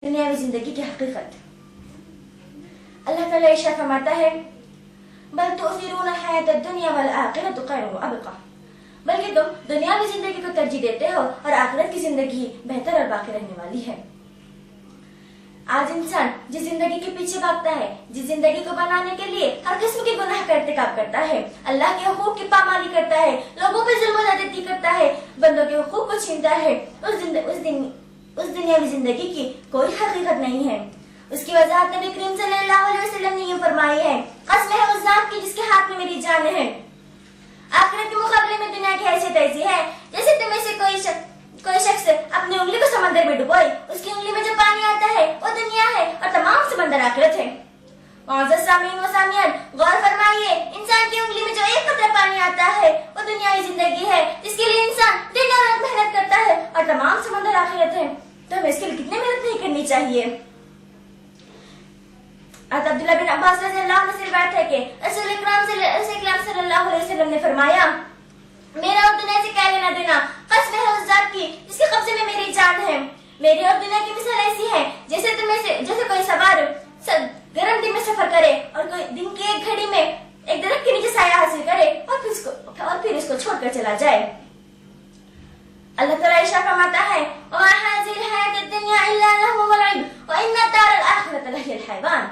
दुनियावी जिंदगी की हकीकत। अल्लाह ताला इरशाद फरमाता है, बल तुअसिरून हयात दुनिया वल आखिरतु खैरुन व अबका, बल्कि तुम दुनियावी जिंदगी को तरजीह देते हो और आखिरत की जिंदगी बेहतर और बाकी रहने वाली है। आज इंसान जिस जिंदगी के पीछे भागता है, जिस जिंदगी को बनाने के लिए हर किस्म के गुनाह का इर्तिकाब करता है, अल्लाह के हुकूक की पामाली करता है, लोगों पर जुल्म ज्यादती करता है, बंदों के हुकूक को छीनता है, उस दुनियावी जिंदगी की कोई हकीकत नहीं है। उसकी वजाहत नबी करीम सल्लल्लाहु अलैहि वसल्लम ने यूं फरमाई है, कसम है उस जात की जिसके हाथ में मेरी जान है, आखिरत के मुकाबले में दुनिया की हैसियत ऐसी है जैसे तुम में से कोई शख्स अपनी उंगली को समंदर में डुबोए, उसकी उंगली में जो पानी आता है वो दुनिया है और तमाम समंदर आखिरत है। मुअज़्ज़ज़ सामीन व सामियात, गौर फरमाइए, इंसान की उंगली में जो एक कतरा पानी आता है वो दुनियावी जिंदगी है, जिसके लिए इंसान दिन और रात मेहनत करता है और तमाम समंदर आखिरत है। तो हमें इसके लिए कितनी मेहनत नहीं करनी चाहिए। अब्दुल्ला बिन अब्बास रज़ियल्लाहु अन्हु से रिवायत है कि रसूल इकराम सल्लल्लाहु अलैहि वसल्लम ने फरमाया, मेरा और दुनिया से क्या लेना देना, कसम है उस जात की जिसके कब्जे में मेरी जान है। मेरी और दुनिया की मिसाल ऐसी है जैसे कोई सवार गर्म दिन में सफर करे और कोई दिन की एक घड़ी में एक दरख्त के नीचे साया हासिल करे और फिर इसको छोड़कर चला जाए। अल्लाह ताला इरशाद फरमाता है, वमा हाज़िल हयातुद दुनिया इल्ला लहवुन व लइब व इन्ना दारल आखिरत लहियल हयवान,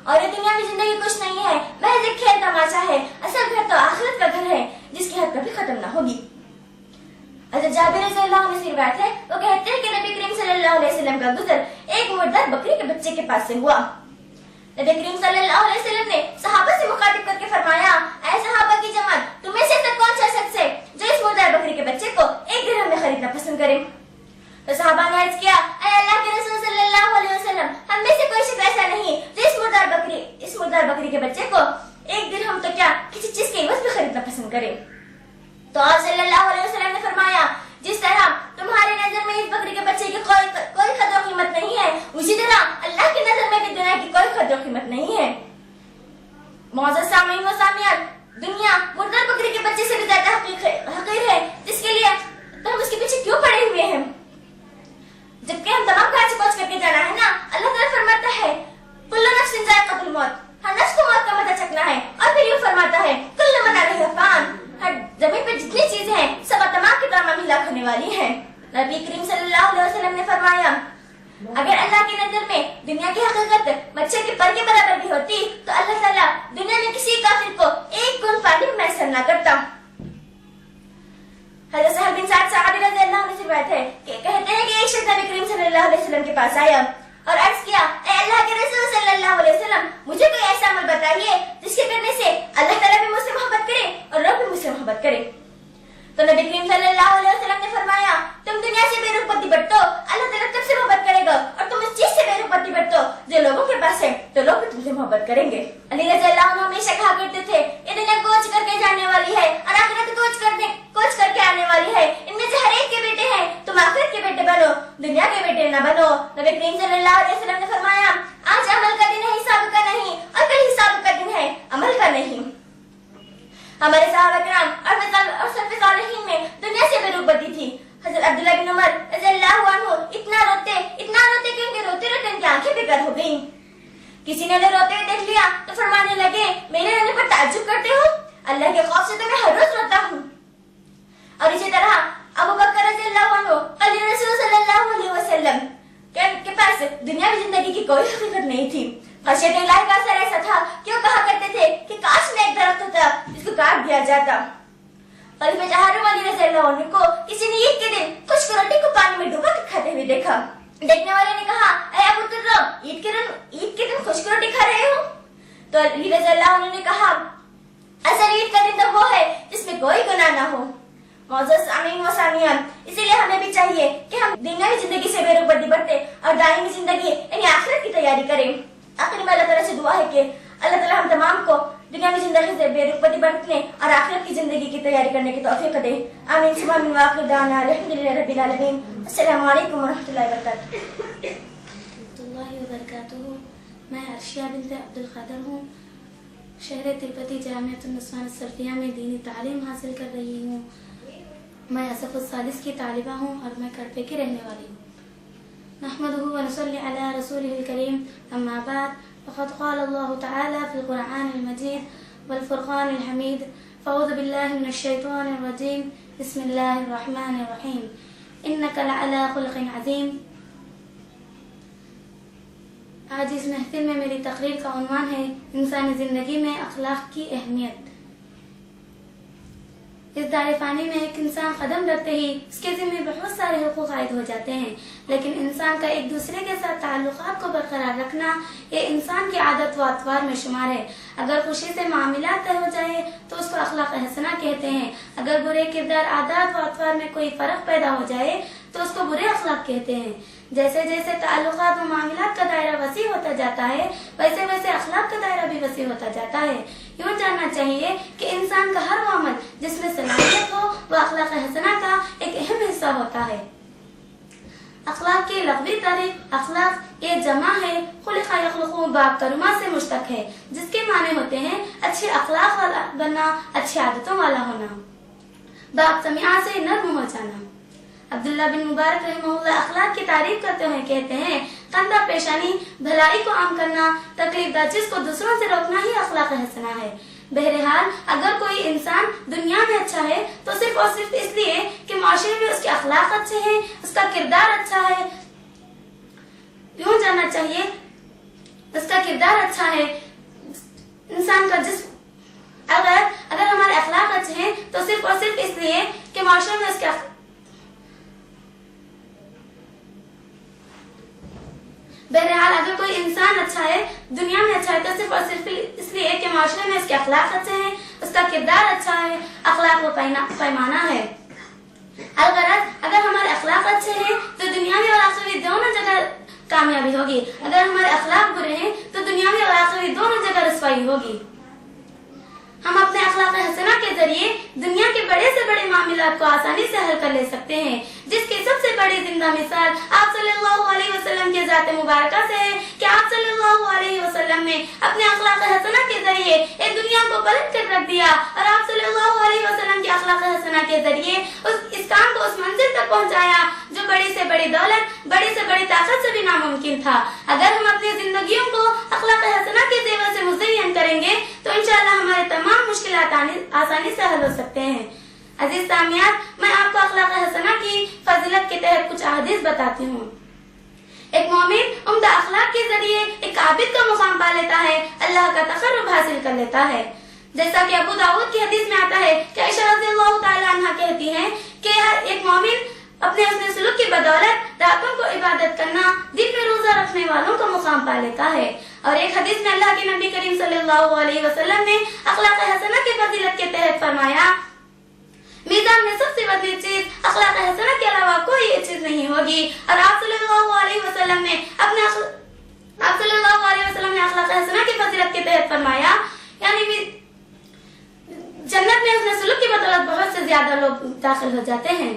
और ये दुनिया में जिंदगी कुछ नहीं है, महज एक खेल तमाशा है, असल घर तो आखिरत का घर है जिसकी हद कभी खत्म ना होगी। हज़रत जाबिर रज़ियल्लाहु अन्हु से रिवायत है, वो कहते हैं कि नबी करीम सल्लल्लाहु अलैहि वसल्लम का गुज़र एक मुर्दार बकरी के बच्चे के पास से हुआ। नबी करीम सल्लल्लाहु अलैहि वसल्लम ने सहाबा से मुखातिब करके फरमाया, ऐ सहाबा की जमात, तुम्हें से तक कौन सा शख्स है जो इस मुर्दार बकरी के बच्चे को एक दिरहम में खरीदना पसंद करे? तो सहाबा ने अर्ज किया, ऐ अल्लाह के रसूल सल्लल्लाहु अलैहि वसल्लम, हम में से कोई शख्स ऐसा नहीं जो इस मुर्दार बकरी के बच्चे को एक दिरहम तो क्या किसी चीज के एवज में खरीदना पसंद करे। तो आप सल्लल्लाहु अलैहि वसल्लम ने फरमाया, जिस तरह तुम्हारी नजर में इस बकरी के बच्चे की कोई कदर कीमत नहीं है, उसी तरह अल्लाह की नजर में भी दुनिया की कोई कदर कीमत नहीं है। मुअज़्ज़ज़ सामीन व सामियात, दुनिया मुर्दार बकरी के बच्चे से भी ज्यादा हकीर है, जिसके लिए तो हम उसके पीछे क्यों पड़े हुए हैं, जबकि हम तमाम काज पहुंच करके जाना है ना। अल्लाह ताला फरमाता है, कुल्लु नफ्सिन ज़ाइक़तुल मौत, हर नफ्स को मौत का मजा चखना है, और फिर यूं फरमाता है, कुल्लु मन अलैहा फ़ान, हर जमीन पे जितनी चीजें हैं सब तमाम की तमाम हिलाक होने वाली हैं। नबी करीम सल्लल्लाहु अलैहि वसल्लम ने फरमाया, अगर अल्लाह की नजर में दुनिया की हकीकत मच्छर के पर के बराबर भी होती तो अल्लाह ताला दुनिया में किसी काफिर को एक गुण पानी मैसर न करता। हज़रत सहल बिन सअद रज़ियल्लाहु अन्हु से रिवायत है कि कहते हैं कि एक शख्स नबी करीम सल्लल्लाहु अलैहि वसल्लम के पास आया और अर्ज किया, ऐ अल्लाह के रसूल सल्लल्लाहु अलैहि वसल्लम, मुझे कोई ऐसा अमल बताइए जिसके करने से अल्लाह ताला भी मुझसे मोहब्बत करे और लोग भी मुझसे मोहब्बत करे। तो नबी करीम सल्लल्लाहु अलैहि वसल्लम ने फरमाया, तुम दुनिया से बेरुखबती बरतो, अल्लाह ताला तुमसे मोहब्बत करेगा, और तुम उस चीज से बेरुखबती बरतो जो लोगों के पास है तो लोग भी तुमसे मोहब्बत करेंगे। अली रज़ियल्लाहु अन्हु हमेशा कहा करते थे, ये दुनिया कोच करके जाने वाली है और आखिरत कोच करके आने वाली है, इनमें से हर एक के बेटे हैं, तुम आखिरत के बेटे बनो, दुनिया के बेटे न बनो। नबी करीम सल्लल्लाहु अलैहि वसल्लम ने फरमाया, आज अमल का दिन है, हिसाब का नहीं, और कल हिसाब का दिन है, अमल का नहीं। हमारे सहाबा किराम और सल्फ़े सालिहीन में दुनिया से बेरुखबती थी। हज़रत अब्दुल्ला बिन उमर रज़ियल्लाहु अन्हु इतना रोते कि उनके रोते रोते उनकी आंखें बेकार हो गईं। किसी ने उन्हें रोते हुए देख लिया तो फरमाने लगे, मेरे रोने पर ताज्जुब करते हो, अल्लाह के खौफ से तो मैं हर रोज रोता हूँ। और इसी तरह अबू बकर रज़ियल्लाहु अन्हु अली रसूल सल्लल्लाहु अलैहि वसल्लम के पास दुनिया में जिंदगी की कोई हकीकत नहीं थी। खशियत इलाही का असर ऐसा था कि वो कहा करते थे कि काश में एक दरख्त होता जिसको काट दिया जाता। खलीफा जहारुम अली रज़ियल्लाहु अन्हु को किसी ने ईद के दिन खुश्क रोटी को पानी में डुबा कर खाते हुए देखा। देखने वाले ने कहा, ऐ अबू तुर्रम, ईद के दिन खुश्क रोटी खा रहे हो? तो अली रज़ियल्लाहु अन्हु ने कहा, असल ईद का दिन तो वो है जिसमें कोई गुनाह ना हो। मुअज़्ज़ज़ सामीन व सामियात, इसीलिए हमें भी चाहिए कि हम दुनियावी जिंदगी से बेरुखबती बरतें और दायमी जिंदगी यानी आखिरत की तैयारी करें। आखिर में अल्लाह ताला से दुआ है कि अल्लाह ताला हम तमाम को दुनियावी जिंदगी से बेरुखबती बरतने और आखिरत की जिंदगी की तैयारी करने की तौफीक दे। आमीन सुम्मा आमीन व आखिर दाना अल्हम्दुलिल्लाहि रब्बिल आलमीन। अस्सलामु अलैकुम व रहमतुल्लाहि व बरकातुहू। मैं अर्शिया बिन्त अब्दुल क़ादिर हूँ, शहर तिरुपति जामिअतुन नस्वान सरफिया में दीनी तालीम हासिल कर रही हूँ। मैं असफ़ुस सालिस की तालिबा हूँ और मैं करपे की रहने वाली हूँ। نحمده ونصلي على رسوله الكريم أما بعد فقد قال الله تعالى في القرآن المجيد والفرقان الحميد فأعوذ بالله من الشيطان الرجيم بسم الله الرحمن الرحيم إنك لعلى خلق عظيم. آج اس محفل میں میری تقریر کا عنوان ہے انسانی زندگی میں اخلاق کی اہمیت. اس دار فانی میں ایک انسان قدم رکھتے ہی اس کے ذمہ بہت سارے حقوق عائد ہو جاتے ہیں، لیکن انسان کا ایک دوسرے کے ساتھ تعلقات کو برقرار رکھنا یہ انسان کی عادت و اطوار میں شمار ہے. اگر خوشی سے معاملات طے ہو جائے تو اس کو اخلاق حسنہ کہتے ہیں. اگر برے کردار عادات و اطوار میں کوئی فرق پیدا ہو جائے تو اس کو برے اخلاق کہتے ہیں. جیسے جیسے تعلقات و معاملات کا دائرہ وسیع ہوتا جاتا ہے ویسے ویسے اخلاق کا دائرہ بھی وسیع ہوتا جاتا ہے. یوں جاننا چاہیے کہ انسان کا ہر عمل جس میں صلاحیت ہو وہ اخلاق حسنہ کا ایک اہم حصہ ہوتا ہے. اخلاق کی لغوی تعریف اخلاق یہ جمع ہے خلق یخلق باب کرما سے مشتق ہے، جس کے معنی ہوتے ہیں اچھے اخلاق والا بننا، اچھی عادتوں والا ہونا. باب سمیعہ سے نرم ہو جانا. عبداللہ بن مبارک رحمہ اللہ اخلاق کی تعریف کرتے ہوئے کہتے ہیں خندہ پیشانی بھلائی کو عام کرنا، تکلیف دہ چیز کو دوسروں سے روکنا ہی اخلاق حسنہ ہے. بہرحال اگر کوئی انسان دنیا میں اچھا ہے تو صرف اور صرف اس لیے کہ معاشرے میں اس کے اخلاق اچھے ہیں، اس کا کردار اچھا ہے. یوں جاننا چاہیے اس کا کردار اچھا ہے. انسان کا جسم اگر ہمارے اخلاق اچھے ہیں تو صرف اور صرف اس لیے کہ معاشرے میں اس کے بہرحال اگر کوئی انسان اچھا ہے دنیا میں اچھا ہے تو صرف اور صرف اس لیے کہ معاشرے میں اس کے اخلاق اچھے ہیں، اس کا کردار اچھا ہے، اخلاق و پیمانہ ہے. الغرض اگر ہمارے اخلاق اچھے ہیں تو دنیاوی اور آخری دونوں جگہ کامیابی ہوگی، اگر ہمارے اخلاق برے ہیں تو دنیاوی اور آخری دونوں جگہ رسوائی ہوگی. ہم اپنے اخلاق حسنہ کے ذریعے دنیا کے بڑے سے بڑے معاملات کو آسانی سے حل کر لے سکتے ہیں، جس کی سب سے بڑی زندہ مثال آپ صلی اللہ علیہ وسلم کے ذات مبارکہ سے ہے کہ آپ صلی اللہ علیہ وسلم نے اپنے اخلاق حسنہ کے ذریعے ایک دنیا کو پلٹ کر رکھ دیا، اور آپ صلی اللہ علیہ وسلم کے اخلاق حسنہ کے ذریعے اس کام کو اس منزل تک پہنچایا جو بڑی سے بڑی دولت، بڑی سے بڑی طاقت سے بھی ناممکن تھا. اگر ہم اپنی زندگیوں کو اخلاق حسنہ کے زیور سے مزین کریں گے تو انشاءاللہ ہمارے تمام مشکلات آسانی سے حل ہو سکتے ہیں. عزیز سامعین، میں آپ کو اخلاق حسنہ کی فضیلت کے تحت کچھ احادیث بتاتی ہوں. ایک مومن عمدہ اخلاق کے ذریعے ایک عابد کا مقام پا لیتا ہے، اللہ کا تقرب حاصل کر لیتا ہے. جیسا کہ ابو داؤد کی حدیث میں آتا ہے کہ عائشہ رضی اللہ تعالی عنہ کہتی ہیں کہ ایک مومن اپنے حسن سلوک کی بدولت راتوں کو عبادت کرنا، دن میں روزہ رکھنے والوں کا مقام پا لیتا ہے. اور ایک حدیث میں اللہ کے نبی کریم صلی اللہ علیہ وسلم نے اخلاق حسنہ کی فضیلت کے تحت فرمایا میزان میں سب سے بڑی چیز اخلاق حسنہ کے علاوہ کوئی چیز نہیں ہوگی. اور آپ صلی اللہ علیہ وسلم نے اخلاق حسنہ کی فضیلت کے تحت فرمایا یعنی جنت میں حسن سلوک کی بدولت بہت سے زیادہ لوگ داخل ہو جاتے ہیں.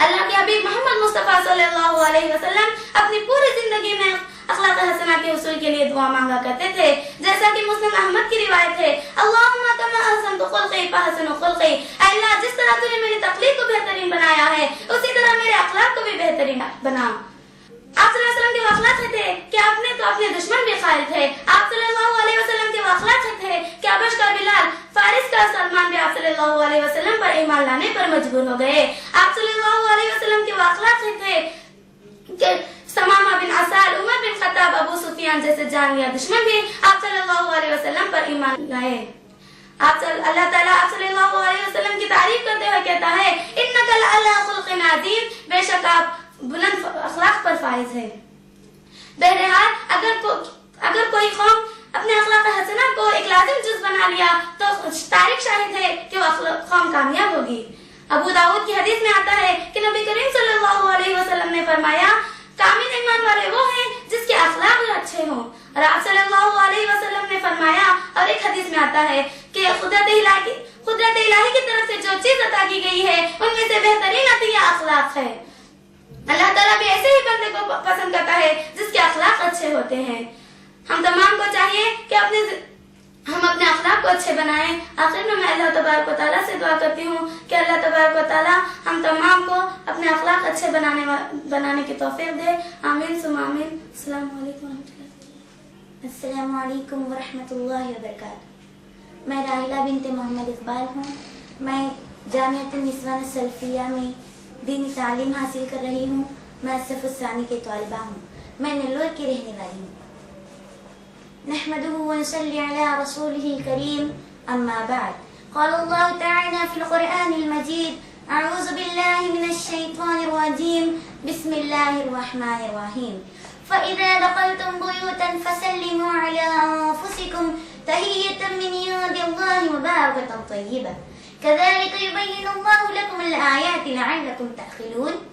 اللہ کے حبیب محمد مصطفیٰ صلی اللہ علیہ وسلم اپنی پوری زندگی میں اخلاق حسنہ کے حصول کے لیے دعا مانگا کرتے تھے، جیسا کہ مسلم احمد کی روایت ہے اللہم کما احسنت خلقی فاحسن خلقی، اے اللہ جس طرح تو نے میری تخلیق کو بہترین بنایا ہے اسی طرح میرے اخلاق کو بھی بہترین بنا. آپ صلی اللہ علیہ وسلم کے وہ اخلاق تھے کہ آپ نے تو اپنے دشمن بھی قائل تھے. آپ صلی اللہ علیہ وسلم کے وہ اخلاق تھے کہ حبش کا بلال، فارس کا سلمان بھی آپ صلی اللہ علیہ وسلم پر ایمان لانے پر مجبور ہو گئے. آپ صلی اللہ علیہ وسلم کے وہ اخلاق تھے کہ سمامہ بن عسال، عمر بن خطاب، ابو سفیان جیسے جانیا دشمن بھی آپ صلی اللہ علیہ وسلم پر ایمان لائے. اللہ تعالیٰ آپ صلی اللہ علیہ وسلم کی تعریف کرتے ہوئے کہتا ہے انک لعلی خلق عظیم، بے شک آپ بلند اخلاق پر فائز ہے. بہرحال اگر کوئی قوم اپنے اخلاق حسنہ کو ایک لازم جز بنا لیا تو تاریخ شاہد ہے کہ وہ قوم کامیاب ہوگی. ابو داؤد کی حدیث میں آتا ہے کہ نبی کریم صلی اللہ علیہ وسلم نے فرمایا کامل ایمان والے وہ ہیں جس کے اخلاق اچھے ہوں. اور آپ صلی اللہ علیہ وسلم نے فرمایا اور ایک حدیث میں آتا ہے کہ قدرت الہی کی طرف سے جو چیز عطا کی گئی ہے ان میں سے بہترین عطیہ اخلاق ہے. اللہ تعالیٰ بھی ایسے ہی بندے کو پسند کرتا ہے جس کے اخلاق اچھے ہوتے ہیں. ہم تمام کو چاہیے کہ हम अपने अखलाक को अच्छे बनाएं। आखिर में मैं अल्लाह तबारक व तआला से दुआ करती हूँ कि अल्लाह तबारक व तआला हम तमाम को अपने अखलाक अच्छे बनाने की तौफीक दे। आमीन सुम आमीन। अस्सलाम वालेकुम रहमतुल्लाह। अस्सलामु अलैकुम व रहमतुल्लाहि व बरकातुहू। मैं राहिला बिनते मोहम्मद इकबाल हूँ। मैं जामिअतुन निस्वान सल्फिया में दीनी तालीम हासिल कर रही हूँ। मैं सफ़ सानी के तौलिबा हूँ। मैं नेल्लोर की रहने वाली हूँ। नहमदुहु व नसल्ली अला रसूलिहिल करीम, अम्मा बाद। क़ाल अल्लाहु तआला फ़िल क़ुरआनिल मजीद, अऊज़ु बिल्लाहि मिनश शैतानिर रजीम, बिस्मिल्लाहिर रहमानिर रहीम। फ़इज़ा दख़लतुम बुयूतन फ़सल्लिमू अला अनफ़ुसिकुम तहिय्यतम मिन इंदिल्लाहि मुबारकतन तय्यिबा, कज़ालिका युबय्यिनुल्लाहु लकुमुल आयाति लअल्लकुम तअक़िलून।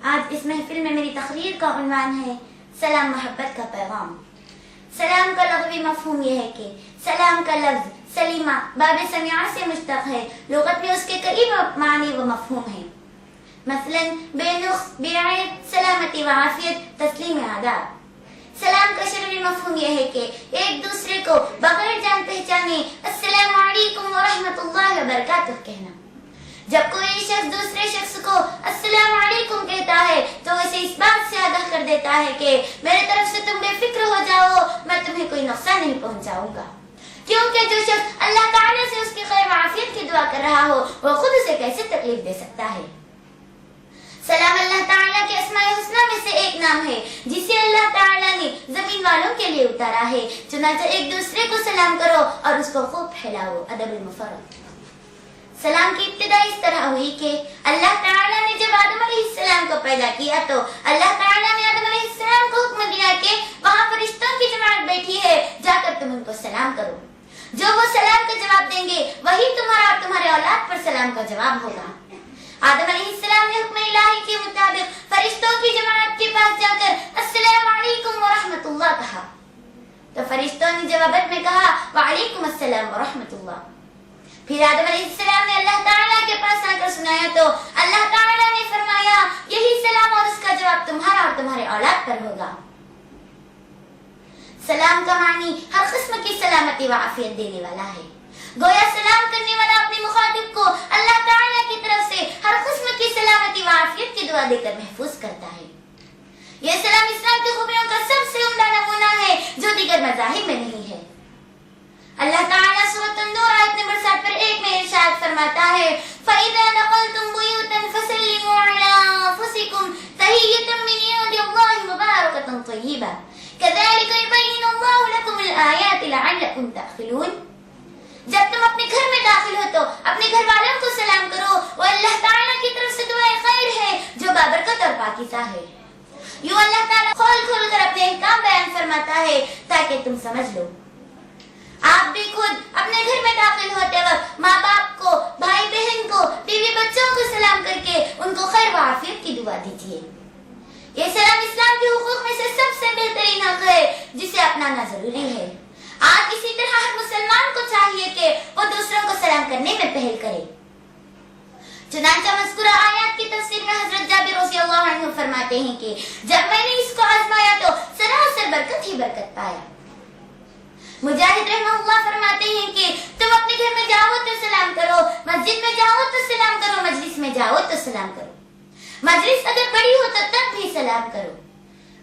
आज इस महफिल में मेरी तकरीर का उन्वान है सलाम मोहब्बत का पैगाम। सलाम का लग़वी मफ़हूम यह है कि सलाम का लफ्ज़ सलीमा बाब समिया से मुश्तक़ है। लुग़त में उसके कई मानी व मफ़हूम हैं। मसलन बेनुक़्स, बेअयब, सलामती व आफ़ियत, तस्लीम आदाब। सलाम का शरई मफ़हूम यह है कि एक दूसरे को बग़ैर जान पहचाने अस्सलामु अलैकुम व रहमतुल्लाहि व बरकातुहू कहना। जब कोई शख्स दूसरे शख्स को अस्सलामु अलैकुम कहता है तो उसे इस बात से आगाह कर देता है कि मेरे तरफ से तुम बेफिक्र हो जाओ, मैं तुम्हें कोई नुकसान नहीं पहुंचाऊंगा। क्योंकि जो शख्स अल्लाह ताला से उसकी खैर व आफियत की दुआ कर रहा हो वो खुद उसे कैसे तकलीफ दे सकता है। सलाम अल्लाह ताला के अस्माए हुस्ना में से एक नाम है जिसे अल्लाह ताला ने जमीन वालों के लिए उतारा है। चुनांचे एक दूसरे को सलाम करो और उसको खूब फैलाओ। अदबुल मुफर्रद। सलाम की इब्तिदा इस तरह हुई कि अल्लाह ताला ने जब आदम अलैहिस्सलाम को पैदा किया तो अल्लाह ताला ने आदम अलैहिस्सलाम को हुक्म दिया कि वहाँ फरिश्तों की जमात बैठी है, जाकर तुम उनको सलाम करो। जो वो सलाम का जवाब देंगे वही तुम्हारा और तुम्हारे औलाद पर सलाम का जवाब होगा। आदम अलैहिस्सलाम ने हुक्म इलाही के मुताबिक फरिश्तों की जमात के पास जाकर अस्सलामु अलैकुम व रहमतुल्लाह कहा तो फरिश्तों ने जवाब में कहा व अलैकुम अस्सलाम व रहमतुल्लाह। फिर आदम अलैहिस्सलाम ने अल्लाह ताला के पास आकर सुनाया तो अल्लाह ताला ने फरमाया यही सलाम और उसका जवाब तुम्हारा और तुम्हारे औलाद पर होगा। सलाम का मानी हर किस्म की सलामती व आफियत देने वाला है। गोया सलाम करने वाला अपने मुखातिब को अल्लाह ताला की तरफ से हर किस्म की सलामती व आफियत की दुआ देकर महफूज करता है। यह सलाम इस्लाम की खूबियों का सबसे उम्दा नमूना है जो दीगर मज़ाहिब में नहीं है। अल्लाह ताला सूरह अन-नूर आयत नंबर 7 पर एक में इरशाद फरमाता है फ़इज़ा दख़लतुम बुयूतन फ़सल्लिमू अला अनफ़ुसिकुम तहिय्यतम मिन इंदिल्लाहि मुबारकतन तय्यिबा, कज़ालिका युबय्यिनुल्लाहु लकुमुल आयाति लअल्लकुम तअक़िलून। जब तुम अपने घर में दाखिल हो तो अपने घर वालों को सलाम करो। वो अल्लाह ताला की तरफ से दुआए खैर है जो बाबरकत और पाकीज़ा है। यूं अल्लाह ताला खोल कर अपने अहकाम बयान फरमाता है ताकि तुम समझ लो। आप भी खुद अपने घर में दाखिल होते वक्त माँ बाप को, भाई बहन को, बीवी बच्चों को सलाम करके उनको खैर व आफियत की दुआ दीजिए। ये सलाम इस्लाम के हुकूक में से सबसे बेहतरीन हक है जिसे अपनाना जरूरी है। आज इसी तरह हर मुसलमान को चाहिए कि वो दूसरों को सलाम करने में पहल करे। चुनांचे मज़कूरा आयत की तफसीर में हजरत जाबिर रज़ियल्लाहु अन्हु फरमाते हैं कि जब मैंने इसको आजमाया तो सरासर बरकत ही बरकत पाया। मुजाहिद रहमहुल्लाह फरमाते हैं कि तुम अपने घर में जाओ तो सलाम करो, मस्जिद में जाओ तो सलाम करो, मजलिस में जाओ तो सलाम करो। मजलिस अगर बड़ी हो तो तब भी सलाम करो।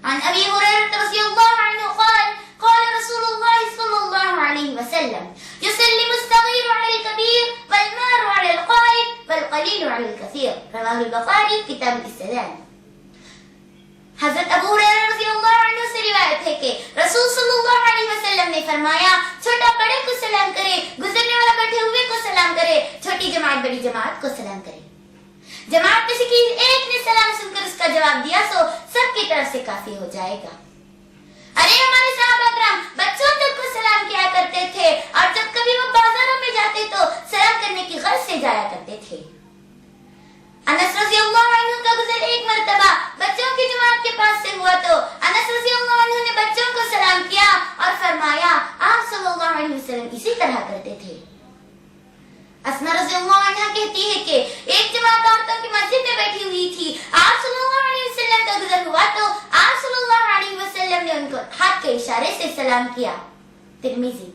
अन अबी हुरैरा रज़ियल्लाहु अन्हु क़ाल क़ाल रसूलुल्लाह सल्लल्लाहु अलैहि वसल्लम युसल्लिमु अस-सग़ीरु अलल कबीर वल मारु अलल क़ाइद वल क़लीलु अलल कसीर। रवाहुल बुखारी किताब इस-सलाम। हज़रत अबू हुरैरा रज़ियल्लाहु अन्हु से रिवायत है कि रसूल सल्लल्लाहु अलैहि वसल्लम ने फरमाया छोटा बड़े को सलाम करे, गुजरने वाला बैठे हुए को सलाम करे, छोटी जमात बड़ी जमात को सलाम करे। जमात में से किसी एक ने सलाम सुनकर उसका जवाब दिया तो सबकी तरफ से काफी हो जाएगा। अरे हमारे सहाबा किराम बच्चों तक को सलाम किया करते थे और जब कभी वो बाजारों में जाते तो सलाम करने की गर्ज से जाया करते थे। अनस रज़ियल्लाहु अन्हु का गुज़र एक मर्तबा बच्चों की जमात के पास से हुआ तो अनस रज़ियल्लाहु अन्हु ने बच्चों को सलाम किया और फरमाया आप सल्लल्लाहु अलैहि वसल्लम इसी तरह करते थे। अस्मा रज़ियल्लाहु अन्हा कहती है कि एक जमात औरतों की मस्जिद में बैठी हुई थी। आप सल्लल्लाहु अलैहि वसल्लम का गुज़र हुआ तो आप सल्लल्लाहु अलैहि वसल्लम ने उनको हाथ के इशारे से सलाम किया। तिर्मिज़ी।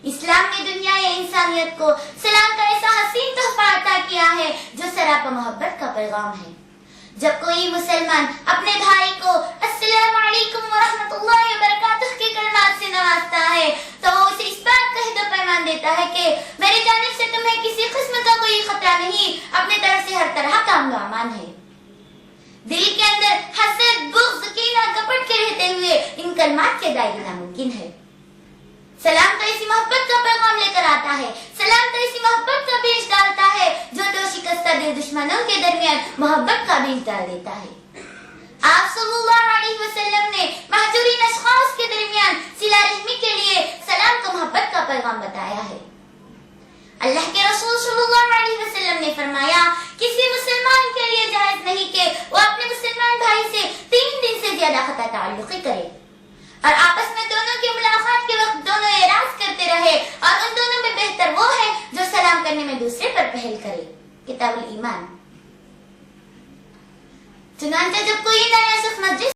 اسلام نے دنیا یا انسانیت کو سلام کا ایسا حسین تحفہ عطا کیا ہے جو سراپا محبت کا پیغام ہے. جب کوئی مسلمان اپنے بھائی کو السلام علیکم ورحمۃ اللہ وبرکاتہ کے کلمات سے نوازتا ہے تو وہ اسے اس بات کا عہد و پیمان دیتا ہے کہ میری جانب سے تمہیں کسی قسم کا کوئی خطرہ نہیں، اپنی طرف سے ہر طرح کا امن و امان ہے. دل کے اندر حسد، بغض، کینہ کپٹ کے رہتے ہوئے ان کلمات کے دائرے ناممکن ہے. سلام تو اسی محبت کا پیغام لے کر آتا ہے، سلام تو اسی محبت کا بیج ڈالتا ہے جو دو شکستہ دل دشمنوں کے درمیان محبت کا بیج ڈال دیتا ہے. آپ صلی اللہ علیہ وسلم نے مہجورین اشخاص کے درمیان صلہ رحمی کے لیے سلام کو محبت کا پیغام بتایا ہے. اللہ کے رسول صلی اللہ علیہ وسلم نے فرمایا کسی مسلمان کے لیے جائز نہیں کہ وہ اپنے مسلمان بھائی سے 3 دن سے زیادہ قطع تعلقی کرے اور آپس میں دونوں کی ملاقات کے وقت دونوں اعراض کرتے رہے، اور ان دونوں میں بہتر وہ ہے جو سلام کرنے میں دوسرے پر پہل کرے. کتاب الایمان. چنانچہ جب کوئی نیا شخص مسجد